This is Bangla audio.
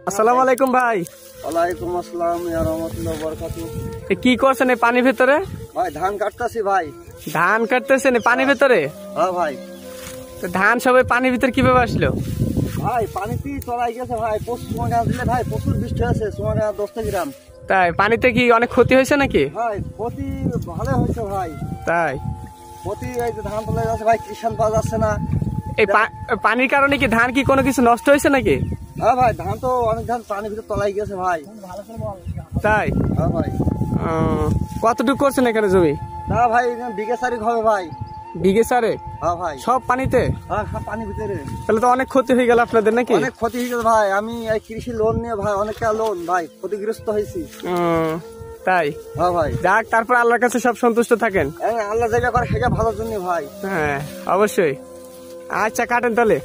আসসালামু আলাইকুম ভাই। ওয়ালাইকুম আসসালাম ইয়া রাহমাতুল্লাহি ওয়া বারাকাতুহু। কি করছেন এই পানির ভেতরে? ভাই ধান কাটতাছি ভাই। ধান কাটতেছেন এই পানির ভেতরে? হ্যাঁ ভাই। তো ধান সবাই পানির ভিতরে কিভাবে আসলো? ভাই পানিতেই চলাই গেছে ভাই, প্রচুর সময় দিলে ভাই, প্রচুর বৃষ্টি হয়েছে, সময় 10 গ্রাম। তাই পানিতে কি অনেক ক্ষতি হয়েছে নাকি? ভাই ক্ষতি ভালো হয়েছে ভাই। তাই ক্ষতি এই যে ধান তোলা যাচ্ছে ভাই, কৃষাণ পাওয়া যাচ্ছে না। এই পানির কারণে কি ধান কি কোনো কিছু নষ্ট হয়েছে নাকি? হ্যাঁ ভাই, ধান তো অনেক ধান পানির ভিতরে তলাই গেছে ভাই। তাই হ্যাঁ ভাই। কতটুকু করছেন এখানে জমি? না ভাই বিঘে 4 হবে ভাই। বিঘে 4? হ্যাঁ ভাই। সব পানিতে? হ্যাঁ সব পানির ভিতরে। তাহলে তো অনেক ক্ষতি হয়ে গেল আপনাদের নাকি? অনেক ক্ষতি হয়ে গেছে ভাই, আমি এই কৃষি লোন নিয়ে ভাই অনেকটা লোন ভাই ক্ষতিগ্রস্ত হয়েছি। তাই? হ্যাঁ ভাই। যাক, তারপর আল্লাহর কাছে সব সন্তুষ্ট থাকেন। আল্লাহ জায়গা করে সেটা ভালোর জন্য ভাই। হ্যাঁ অবশ্যই। আচ্ছা কাটেন তাহলে।